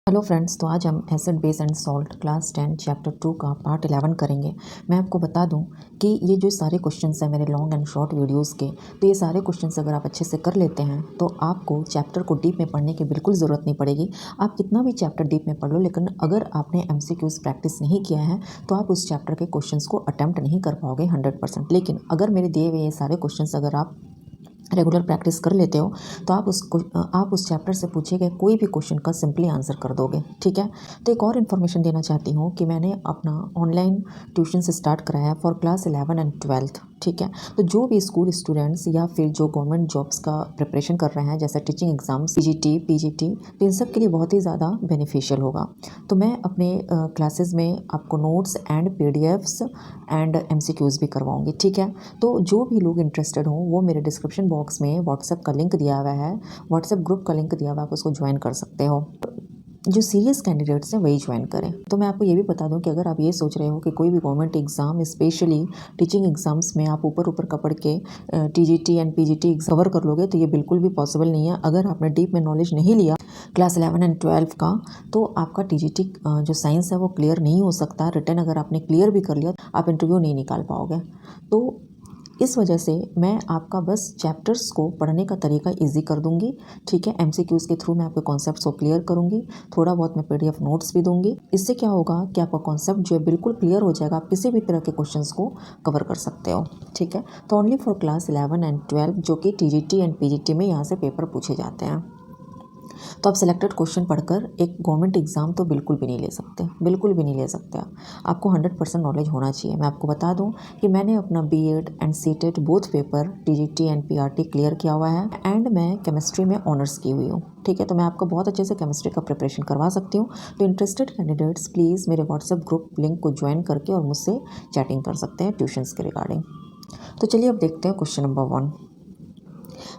Hello friends, तो आज हम acid base and salt class 10 chapter 2 का पार्ट 11 करेंगे। मैं आपको बता दूं कि ये जो सारे क्वेश्चंस हैं मेरे लॉन्ग एंड शॉर्ट वीडियोस के, तो ये सारे क्वेश्चंस अगर आप अच्छे से कर लेते हैं तो आपको चैप्टर को डीप में पढ़ने की बिल्कुल ज़रूरत नहीं पड़ेगी। आप कितना भी चैप्टर डीप में पढ़ लो, लेकिन अगर आपने MCQs प्रैक्टिस नहीं किया है तो आप उस चैप्टर के क्वेश्चंस को अटैम्प्ट नहीं कर पाओगे 100%। लेकिन अगर मेरे दिए हुए ये सारे क्वेश्चंस अगर आप रेगुलर प्रैक्टिस कर लेते हो तो आप उस चैप्टर से पूछे गए कोई भी क्वेश्चन का सिंपली आंसर कर दोगे। ठीक है, तो एक और इन्फॉर्मेशन देना चाहती हूँ कि मैंने अपना ऑनलाइन ट्यूशन से स्टार्ट कराया है फॉर क्लास 11 एंड 12। ठीक है, तो जो भी स्कूल स्टूडेंट्स या फिर जो गवर्नमेंट जॉब्स का प्रिपरेशन कर रहे हैं जैसे टीचिंग एग्जाम्स, PGT, तो इन सब के लिए बहुत ही ज़्यादा बेनिफिशियल होगा। तो मैं अपने क्लासेस में आपको notes and PDFs and MCQs भी करवाऊँगी। ठीक है, तो जो भी लोग इंटरेस्टेड हों वो मेरे डिस्क्रिप्शन बॉक्स में व्हाट्सएप का लिंक दिया हुआ है, व्हाट्सएप ग्रुप का लिंक दिया हुआ है, आप उसको ज्वाइन कर सकते हो। जो सीरियस कैंडिडेट्स हैं वही ज्वाइन करें। तो मैं आपको ये भी बता दूं कि अगर आप ये सोच रहे हो कि कोई भी government exam, specially teaching exams में आप ऊपर का पढ़ के TGT एंड PGT कवर कर लोगे, तो ये बिल्कुल भी पॉसिबल नहीं है। अगर आपने डीप में नॉलेज नहीं लिया क्लास 11 एंड 12 का, तो आपका TGT जो साइंस है वो क्लियर नहीं हो सकता। रिटर्न अगर आपने क्लियर भी कर लिया आप इंटरव्यू नहीं निकाल पाओगे। तो इस वजह से मैं आपका बस चैप्टर्स को पढ़ने का तरीका इजी कर दूंगी। ठीक है, MCQs के थ्रू मैं आपके कॉन्सेप्ट्स को क्लियर करूंगी, थोड़ा बहुत मैं PDF नोट्स भी दूंगी। इससे क्या होगा कि आपका कॉन्सेप्ट जो है बिल्कुल क्लियर हो जाएगा, आप किसी भी तरह के क्वेश्चंस को कवर कर सकते हो। ठीक है, तो ओनली फॉर क्लास 11 एंड 12 जो कि TGT एंड PGT में यहाँ से पेपर पूछे जाते हैं। तो आप सिलेक्टेड क्वेश्चन पढ़कर एक गवर्नमेंट एग्जाम तो बिल्कुल भी नहीं ले सकते, बिल्कुल भी नहीं ले सकते। आपको 100% नॉलेज होना चाहिए। मैं आपको बता दूं कि मैंने अपना BEd and CTET both paper TGT and PRT clear किया हुआ है एंड मैं केमिस्ट्री में ऑनर्स की हुई हूँ। ठीक है, तो मैं आपको बहुत अच्छे से केमिस्ट्री का प्रिपरेशन करवा सकती हूँ। तो इंटरेस्टेड कैंडिडेट्स प्लीज़ मेरे व्हाट्सएप ग्रुप लिंक को ज्वाइन करके और मुझसे चैटिंग कर सकते हैं ट्यूशन्स के रिगार्डिंग। तो चलिए अब देखते हैं question number 1,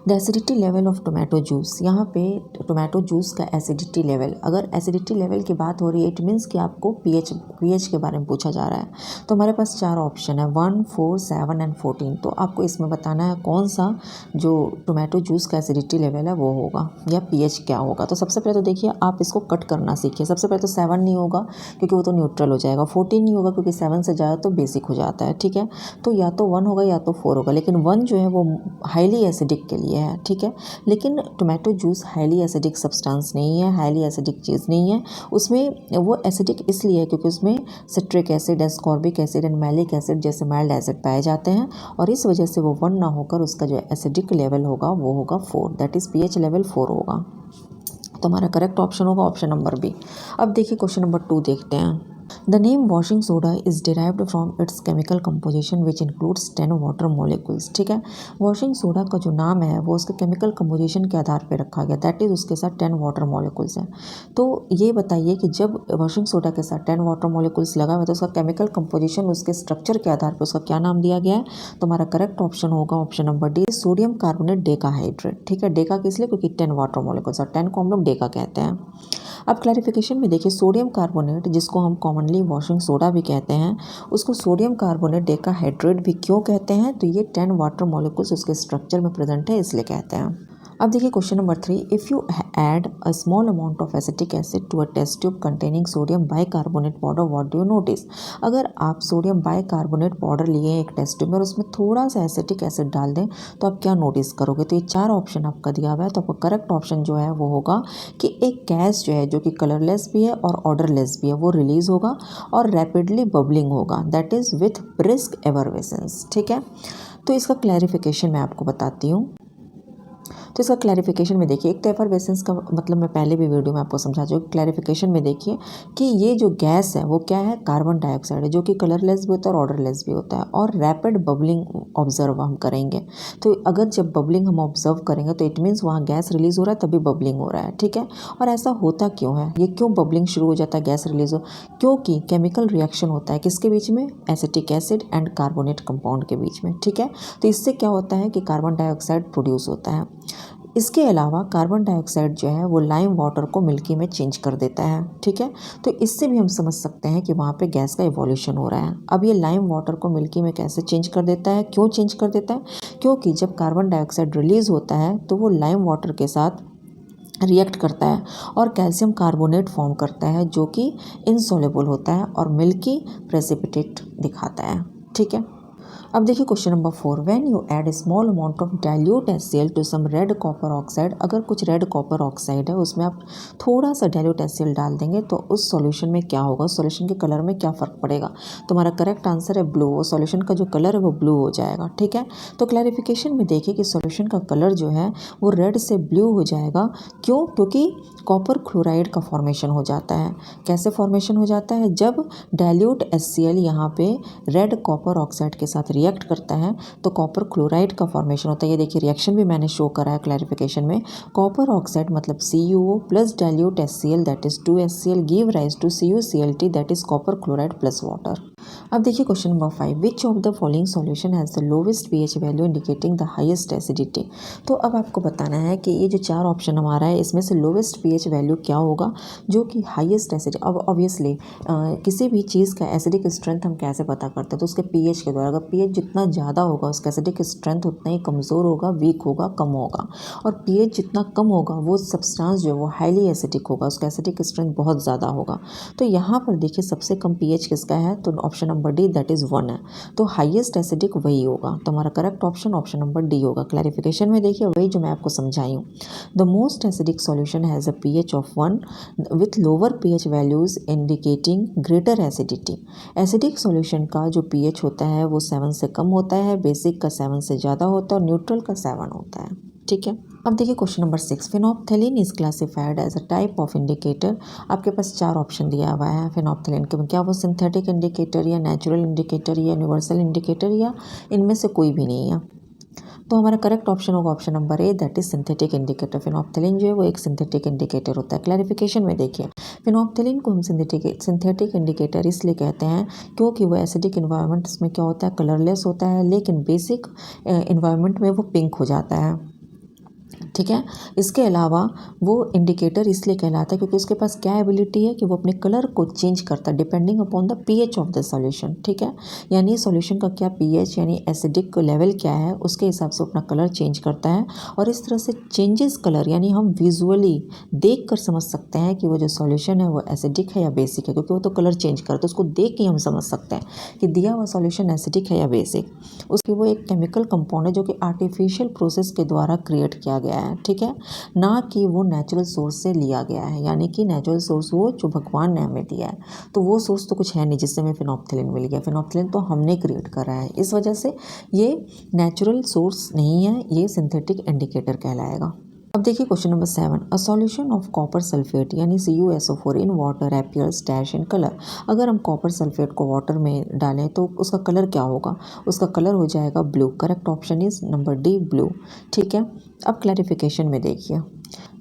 the acidity level of tomato juice. यहाँ पे टोमेटो जूस का एसिडिटी लेवल, अगर एसिडिटी लेवल की बात हो रही है इट मीन्स कि आपको पीएच के बारे में पूछा जा रहा है। तो हमारे पास 4 ऑप्शन है 1, 4, 7 एंड 14। तो आपको इसमें बताना है कौन सा जो टोमेटो जूस का एसिडिटी लेवल है वो होगा या pH क्या होगा। तो सबसे पहले तो देखिए आप इसको कट करना सीखिए। सबसे पहले तो 7 नहीं होगा क्योंकि वो तो न्यूट्रल हो जाएगा, 14 नहीं होगा क्योंकि 7 से ज़्यादा तो बेसिक हो जाता है। ठीक है, तो या तो 1 होगा या तो 4 होगा, लेकिन 1 जो है वो हाईली एसिडिक के लिए है। ठीक है, लेकिन tomato juice highly acidic substance नहीं है, हाईली एसिडिक चीज़ नहीं है। उसमें वो एसिडिक इसलिए है क्योंकि उसमें citric acid, ascorbic acid and malic acid जैसे माइल्ड एसिड पाए जाते हैं, और इस वजह से वो 1 ना होकर उसका जो एसिडिक लेवल होगा वो होगा 4, दैट इज़ pH लेवल 4 होगा। तो हमारा करेक्ट ऑप्शन होगा ऑप्शन नंबर बी। अब देखिए क्वेश्चन नंबर 2 देखते हैं। The name washing soda is derived from its chemical composition which includes 10 water molecules। ठीक है, वॉशिंग सोडा का जो नाम है वो उसके केमिकल कंपोजिशन के आधार पे रखा गया, दैट इज़ उसके साथ 10 वाटर मॉलिक्यूल्स हैं। तो ये बताइए कि जब वॉशिंग सोडा के साथ 10 वाटर मॉलिक्यूल्स लगा हुआ है तो उसका केमिकल कंपोजिशन उसके स्ट्रक्चर के आधार पर उसका क्या नाम दिया गया है। तो हमारा करेक्ट ऑप्शन होगा option number D, sodium carbonate decahydrate. ठीक है, डेका किस लिए, क्योंकि 10 वाटर मॉलिक्यूल्स और 10 को हम लोग डेका कहते हैं। अब क्लैरिफिकेशन में देखिए, सोडियम कार्बोनेट जिसको हम कॉमनली वॉशिंग सोडा भी कहते हैं, उसको सोडियम कार्बोनेट डेकाहाइड्रेट भी क्यों कहते हैं, तो ये 10 वाटर मॉलिक्यूल्स उसके स्ट्रक्चर में प्रेजेंट है इसलिए कहते हैं। अब देखिए question number 3, if you add a small amount of acetic acid to a test tube containing sodium bicarbonate powder what do you notice. अगर आप सोडियम बाइकार्बोनेट पाउडर लिए एक टेस्ट ट्यूब में और उसमें थोड़ा सा एसिटिक एसिड डाल दें तो आप क्या नोटिस करोगे। तो ये 4 ऑप्शन आपका दिया हुआ है, तो आपका करेक्ट ऑप्शन जो है वो होगा कि एक गैस जो है जो कि कलरलेस भी है और ऑर्डरलेस भी है वो रिलीज होगा और रैपिडली बबलिंग होगा, that is with brisk effervescence. ठीक है, तो इसका क्लैरिफिकेशन मैं आपको बताती हूँ। तो इसका क्लैरिफिकेशन में देखिए, एक तो एफरवेसेंस का मतलब मैं पहले भी वीडियो में आपको समझा चुकी। क्लैरिफिकेशन में देखिए कि ये जो गैस है वो क्या है, कार्बन डाइऑक्साइड है, जो कि कलरलेस भी होता है और ऑर्डरलेस भी होता है, और रैपिड बबलिंग ऑब्जर्व हम करेंगे। तो अगर जब बबलिंग हम ऑब्जर्व करेंगे तो इट मीन्स वहाँ गैस रिलीज हो रहा है तभी बबलिंग हो रहा है। ठीक है, और ऐसा होता क्यों है, ये क्यों बबलिंग शुरू हो जाता है, गैस रिलीज हो, क्योंकि केमिकल रिएक्शन होता है किसके बीच में, acetic acid and carbonate compound के बीच में। ठीक है, तो इससे क्या होता है कि कार्बन डाइऑक्साइड प्रोड्यूस होता है। इसके अलावा कार्बन डाइऑक्साइड जो है वो लाइम वाटर को मिल्की में चेंज कर देता है। ठीक है, तो इससे भी हम समझ सकते हैं कि वहाँ पे गैस का इवोल्यूशन हो रहा है। अब ये लाइम वाटर को मिल्की में कैसे चेंज कर देता है, क्यों चेंज कर देता है, क्योंकि जब कार्बन डाइऑक्साइड रिलीज होता है तो वो लाइम वाटर के साथ रिएक्ट करता है और कैल्शियम कार्बोनेट फॉर्म करता है जो कि इनसॉल्युबल होता है और मिल्की प्रेसिपिटेट दिखाता है। ठीक है। अब देखिए question number 4, when you add small amount of dilute HCl to some red copper oxide, अगर कुछ रेड कॉपर ऑक्साइड है उसमें आप थोड़ा सा डाइल्यूट HCl डाल देंगे तो उस सॉल्यूशन में क्या होगा, सॉल्यूशन के कलर में क्या फ़र्क पड़ेगा। तुम्हारा करेक्ट आंसर है ब्लू, सॉल्यूशन का जो कलर है वो ब्लू हो जाएगा। ठीक है। तो क्लैरिफिकेशन में देखिए कि सॉल्यूशन का कलर जो है वो रेड से ब्लू हो जाएगा। क्यों? क्योंकि कॉपर क्लोराइड का फॉर्मेशन हो जाता है। कैसे फॉर्मेशन हो जाता है? जब डाइल्यूट HCl यहाँ पे रेड कॉपर ऑक्साइड के साथ रिएक्ट करता है तो कॉपर क्लोराइड का फॉर्मेशन होता है। ये देखिए रिएक्शन भी मैंने शो करा है क्लैरिफिकेशन में। कॉपर ऑक्साइड मतलब CuO plus dilute HCl that is 2HCl give rise to CuCl that is copper chloride plus water. अब देखिए question number 5, which of the following solution has the lowest pH value indicating the highest acidity. तो अब आपको बताना है कि ये जो 4 ऑप्शन हमारा है इसमें से लोवेस्ट pH वैल्यू क्या होगा जो कि हाईएस्ट एसिडिटी। अब ऑब्वियसली किसी भी चीज़ का एसिडिक स्ट्रेंथ हम कैसे पता करते हैं, तो उसके pH के द्वारा। अगर pH जितना ज़्यादा होगा उसका एसिडिक स्ट्रेंथ उतना ही कमज़ोर होगा, वीक होगा, कम होगा। और pH जितना कम होगा वो सब्सटेंस जो है वो हाईली एसिडिक होगा, उसका एसिडिक स्ट्रेंथ बहुत ज़्यादा होगा। तो यहाँ पर देखिए सबसे कम pH किसका है, तो option number D that is 1 है। तो हाईएस्ट एसिडिक वही होगा। तो हमारा correct option option number D होगा। क्लैरिफिकेशन में देखिए वही जो मैं आपको समझाई हूँ। The most acidic solution has a pH of 1 with lower pH values indicating greater acidity. Acidic solution का जो pH होता है वो 7 से कम होता है, बेसिक का 7 से ज़्यादा होता है और न्यूट्रल का 7 होता है। ठीक है। अब देखिए question number 6, phenolphthalein is classified as a type of indicator. आपके पास 4 ऑप्शन दिया हुआ है फिनोप्थेलिन के, क्या वो सिंथेटिक इंडिकेटर या नेचुरल इंडिकेटर या यूनिवर्सल इंडिकेटर या इनमें से कोई भी नहीं है। तो हमारा करेक्ट ऑप्शन होगा option number A that is synthetic indicator. Phenolphthalein जो है वो एक सिंथेटिक इंडिकेटर होता है। क्लैरिफिकेशन में देखिए फिनोप्थेलिन को हम सिंथेटिक इंडिकेटर इसलिए कहते हैं क्योंकि वो एसिडिक इन्वायरमेंट्स में क्या होता है, कलरलेस होता है, लेकिन बेसिक इन्वायरमेंट में वो पिंक हो जाता है। ठीक है। इसके अलावा वो इंडिकेटर इसलिए कहलाता है क्योंकि उसके पास क्या एबिलिटी है कि वो अपने कलर को चेंज करता है depending upon the pH of the solution. ठीक है। यानी सॉल्यूशन का क्या pH यानी एसिडिक लेवल क्या है उसके हिसाब से अपना कलर चेंज करता है। और इस तरह से चेंजेस कलर यानी हम विजुअली देख कर समझ सकते हैं कि वो जो सॉल्यूशन है वो एसिडिक है या बेसिक है, क्योंकि वो तो कलर चेंज करता है। उसको देख के हम समझ सकते हैं कि दिया हुआ सॉल्यूशन एसिडिक है या बेसिक। उसकी वो एक केमिकल कंपाउंड है जो कि आर्टिफिशियल प्रोसेस के द्वारा क्रिएट किया गया है। ठीक है। ना कि वो नेचुरल सोर्स से लिया गया है, यानी कि नेचुरल सोर्स वो जो भगवान ने हमें दिया है, तो वो सोर्स तो कुछ है नहीं जिससे हमें फिनोप्थेलिन मिल गया। फिनोप्थेलिन तो हमने क्रिएट करा है, इस वजह से ये नेचुरल सोर्स नहीं है, ये सिंथेटिक इंडिकेटर कहलाएगा। अब देखिए question number 7, a solution of copper sulphate यानी CuSO4 in water appears dash in colour. अगर हम कॉपर सल्फेट को वाटर में डालें तो उसका कलर क्या होगा, उसका कलर हो जाएगा blue. Correct option is number D blue. ठीक है। अब क्लैरिफिकेशन में देखिए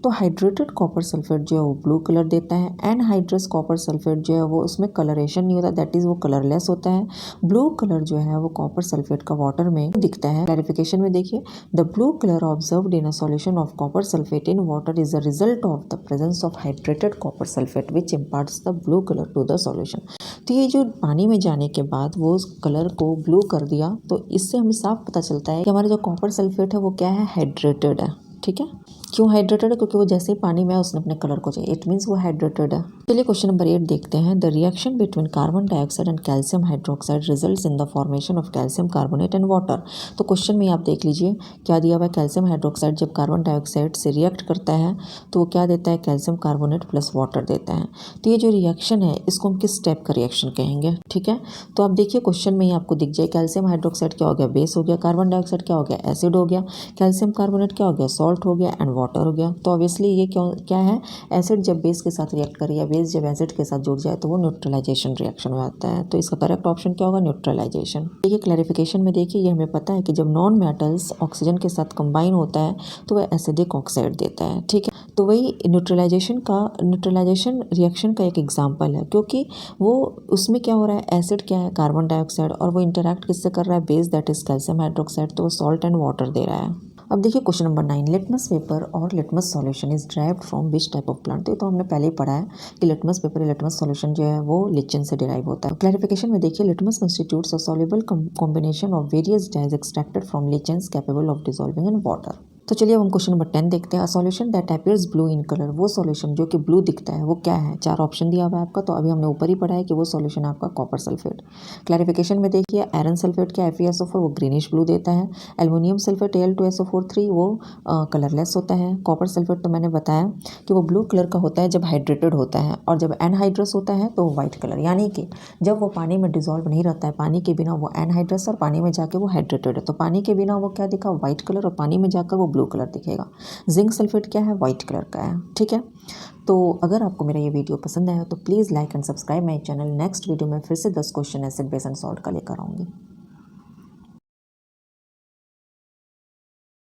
तो हाइड्रेटेड कॉपर सल्फेट जो है वो ब्लू कलर देता है, एनहाइड्रस कॉपर सल्फेट जो है वो उसमें कलरेशन नहीं होता, दैट इज़ वो कलरलेस होता है। ब्लू कलर जो है वो कॉपर सल्फेट का वाटर में दिखता है। क्लैरिफिकेशन में देखिए the blue colour observed in a solution of copper sulphate in water is a result of the presence of hydrated copper sulphate which imparts the blue colour to the solution. तो ये जो पानी में जाने के बाद वो उस कलर को ब्लू कर दिया, तो इससे हमें साफ पता चलता है कि हमारा जो कॉपर सल्फेट है वो क्या है, हाइड्रेटेड है। ठीक है। क्यों हाइड्रेटेड है, क्योंकि वो जैसे ही पानी में उसने अपने कलर को चाहिए, इट मीन्स वो हाइड्रेटेड है। चलिए क्वेश्चन नंबर 8 देखते हैं। The reaction between carbon dioxide and calcium hydroxide results in the formation of calcium carbonate and water. तो क्वेश्चन में आप देख लीजिए क्या दिया हुआ है, कैल्शियम हाइड्रोक्साइड जब कार्बन डाइऑक्साइड से रिएक्ट करता है तो वो क्या देता है, कैल्शियम कार्बोनेट प्लस वाटर देता है। तो ये जो रिएक्शन है इसको हम किस टाइप का रिएक्शन कहेंगे। ठीक है। तो आप देखिए क्वेश्चन में ही आपको दिख जाए, कैल्शियम हाइड्रोक्साइड क्या हो गया, बेस हो गया, कार्बन डाइऑक्साइड क्या हो गया, एसिड हो गया, कैल्शियम कार्बोनेट क्या हो गया, सॉल्ट हो गया एंड वाटर हो गया। तो ऑब्वियसली ये क्या है, एसिड जब बेस के साथ रिएक्ट करे या बेस जब एसिड के साथ जुड़ जाए तो वो न्यूट्रलाइजेशन रिएक्शन हो जाता है। तो इसका करेक्ट ऑप्शन क्या होगा, न्यूट्रलाइजेशन। देखिए क्लैरिफिकेशन में देखिए ये हमें पता है कि जब नॉन मेटल्स ऑक्सीजन के साथ कंबाइन होता है तो वह एसिडिक ऑक्साइड देता है। ठीक है। तो वही न्यूट्रलाइजेशन रिएक्शन का एक एग्जाम्पल है, क्योंकि वो उसमें क्या हो रहा है, एसिड क्या है, कार्बन डाइऑक्साइड, और वो इंटरैक्ट किससे कर रहा है, base that is calcium hydroxide, तो वो सॉल्ट एंड वाटर दे रहा है। अब देखिए क्वेश्चन नंबर 9, लिटमस पेपर और litmus solution is derived from which type of plant. तो हमने पहले ही पढ़ा है कि लिटमस पेपर या लिटमस सॉल्यूशन जो है वो लिचन से डिराइव होता है। क्लैरिफिकेशन में देखिए litmus constitutes a soluble combination of various dyes extracted from lichens capable of dissolving in water. तो चलिए अब हम क्वेश्चन नंबर 10 देखते हैं। A solution that appears blue in colour, वो सॉल्यूशन जो कि ब्लू दिखता है वो क्या है। 4 ऑप्शन दिया हुआ है आपका, तो अभी हमने ऊपर ही पढ़ा है कि वो सॉल्यूशन आपका कॉपर सल्फेट। क्लैरिफिकेशन में देखिए, आयरन सल्फेट क्या FeSO4 वो ग्रीनिश ब्लू देता है। एल्युमिनियम सल्फेट Al2SO4 वो कलरलेस होता है। कॉपर सल्फेट तो मैंने बताया कि वो ब्लू कलर का होता है जब हाइड्रेटेड होता है, और जब एनहाइड्रस होता है तो वो वाइट कलर, यानी कि जब वो पानी में डिजोल्व नहीं रहता है, पानी के बिना वो एनहाइड्रस और पानी में जाके वो हाइड्रेटेड है, तो पानी के बिना वो क्या दिखा, वाइट कलर, और पानी में जाकर वो ब्लू कलर दिखेगा। जिंक सल्फेट क्या है, वाइट कलर का है। ठीक है, तो अगर आपको मेरा ये वीडियो पसंद आया तो please like and subscribe my channel. Next video में फिर से 10 question acid base and salt का लेकर आऊँगी।